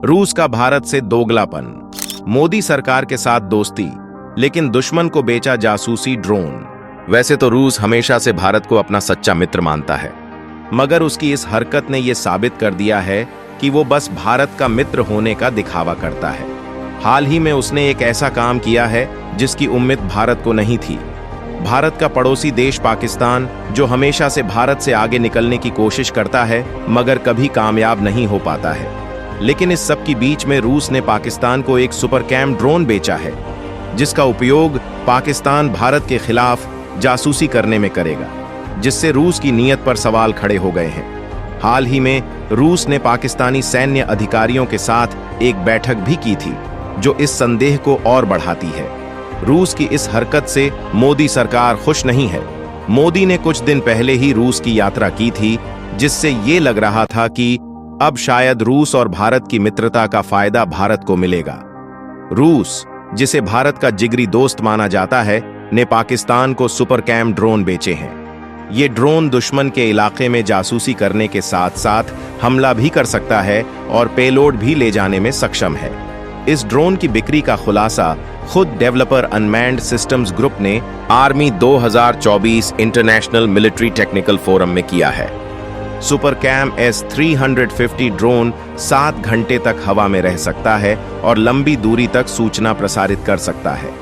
रूस का भारत से दोगलापन, मोदी सरकार के साथ दोस्ती, लेकिन दुश्मन को बेचा जासूसी ड्रोन। वैसे तो रूस हमेशा से भारत को अपना सच्चा मित्र मानता है, मगर उसकी इस हरकत ने यह साबित कर दिया है कि वो बस भारत का मित्र होने का दिखावा करता है। हाल ही में उसने एक ऐसा काम किया है जिसकी उम्मीद भारत को नहीं थी। भारत का पड़ोसी देश पाकिस्तान, जो हमेशा से भारत से आगे निकलने की कोशिश करता है मगर कभी कामयाब नहीं हो पाता है, लेकिन इस सब के बीच में रूस ने पाकिस्तान को एक सुपर कैम ड्रोन बेचा है, जिसका उपयोग पाकिस्तान भारत के खिलाफ जासूसी करने में करेगा, जिससे रूस की नीयत पर सवाल खड़े हो गए हैं। हाल ही में रूस ने पाकिस्तानी सैन्य अधिकारियों के साथ एक बैठक भी की थी, जो इस संदेह को और बढ़ाती है। रूस की इस हरकत से मोदी सरकार खुश नहीं है। मोदी ने कुछ दिन पहले ही रूस की यात्रा की थी, जिससे ये लग रहा था कि अब शायद रूस और भारत की मित्रता का फायदा भारत को मिलेगा। रूस, जिसे भारत का जिगरी दोस्त माना जाता है, ने पाकिस्तान को सुपर कैम ड्रोन बेचे हैं। ये ड्रोन दुश्मन के इलाके में जासूसी करने के साथ साथ हमला भी कर सकता है और पेलोड भी ले जाने में सक्षम है। इस ड्रोन की बिक्री का खुलासा खुद डेवलपर अनमैन्ड सिस्टम्स ग्रुप ने army 2024 international military technical forum में किया है। सुपर कैम S350 ड्रोन 7 घंटे तक हवा में रह सकता है और लंबी दूरी तक सूचना प्रसारित कर सकता है।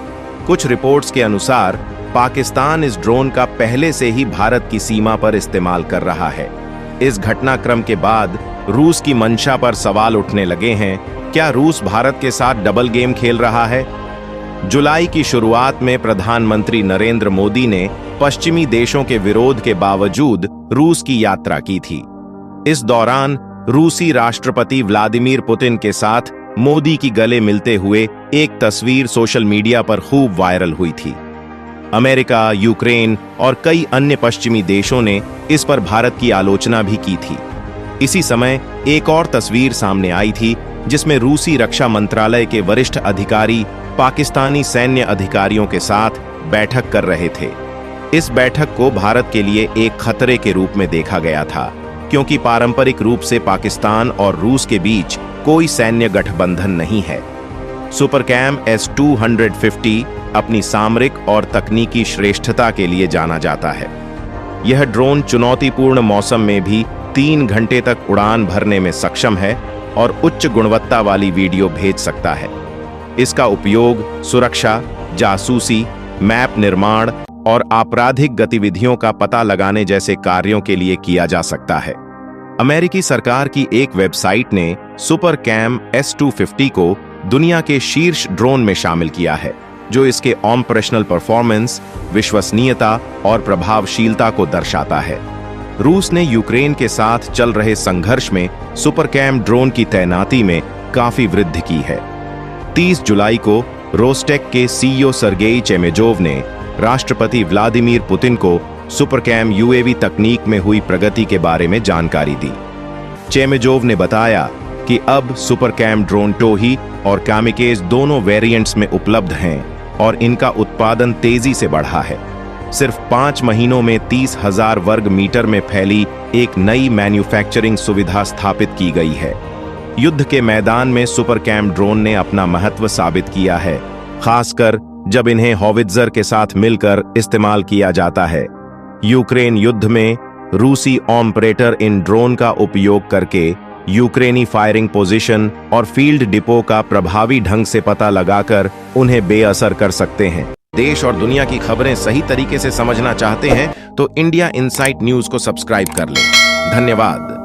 कुछ रिपोर्ट्स के अनुसार पाकिस्तान इस ड्रोन का पहले से ही भारत की सीमा पर इस्तेमाल कर रहा है। इस घटनाक्रम के बाद रूस की मंशा पर सवाल उठने लगे हैं, क्या रूस भारत के साथ डबल गेम खेल रहा है? जुलाई की शुरुआत में प्रधानमंत्री नरेंद्र मोदी ने पश्चिमी देशों के विरोध के बावजूद रूस की यात्रा की थी। इस दौरान रूसी राष्ट्रपति व्लादिमीर पुतिन के साथ मोदी की गले मिलते हुए एक तस्वीर सोशल मीडिया पर खूब वायरल हुई थी। अमेरिका, यूक्रेन और कई अन्य पश्चिमी देशों ने इस पर भारत की आलोचना भी की थी। इसी समय एक और तस्वीर सामने आई थी, जिसमें रूसी रक्षा मंत्रालय के वरिष्ठ अधिकारी पाकिस्तानी सैन्य अधिकारियों के साथ बैठक कर रहे थे। इस बैठक को भारत के लिए एक खतरे के रूप में देखा गया था, क्योंकि पारंपरिक रूप से पाकिस्तान और रूस के बीच कोई सैन्य गठबंधन नहीं है। सुपर कैम S250 अपनी सामरिक और तकनीकी श्रेष्ठता के लिए जाना जाता है। यह ड्रोन चुनौतीपूर्ण मौसम में भी 3 घंटे तक उड़ान भरने में सक्षम है और उच्च गुणवत्ता वाली वीडियो भेज सकता है। इसका उपयोग सुरक्षा, जासूसी, मैप निर्माण और आपराधिक गतिविधियों का पता लगाने जैसे कार्यों के लिए किया जा सकता है। अमेरिकी सरकार की एक वेबसाइट ने सुपर कैम S250 को दुनिया के शीर्ष ड्रोन में शामिल किया है, जो इसके ऑपरेशनल परफॉर्मेंस, विश्वसनीयता और प्रभावशीलता को दर्शाता है। रूस ने यूक्रेन के साथ चल रहे संघर्ष में सुपर कैम ड्रोन की तैनाती में काफी वृद्धि की है। 30 जुलाई को रोस्टेक के CEO सर्गेई चेमेजोव ने राष्ट्रपति व्लादिमीर पुतिन को सुपर कैम UAV तकनीक में हुई प्रगति के बारे में जानकारी दी। चेमेजोव ने बताया कि अब सुपर कैम ड्रोन टोही और कामिकेज दोनों वेरिएंट्स में उपलब्ध हैं और इनका उत्पादन तेजी से बढ़ा है। सिर्फ 5 महीनों में 30,000 वर्ग मीटर में फैली एक नई मैन्युफैक्चरिंग सुविधा स्थापित की गई है। युद्ध के मैदान में सुपर कैम ड्रोन ने अपना महत्व साबित किया है, खासकर जब इन्हें हॉवित्जर के साथ मिलकर इस्तेमाल किया जाता है। यूक्रेन युद्ध में रूसी ऑपरेटर इन ड्रोन का उपयोग करके यूक्रेनी फायरिंग पोजीशन और फील्ड डिपो का प्रभावी ढंग से पता लगाकर उन्हें बेअसर कर सकते हैं। देश और दुनिया की खबरें सही तरीके से समझना चाहते हैं तो इंडिया इनसाइट न्यूज को सब्सक्राइब कर लें। धन्यवाद।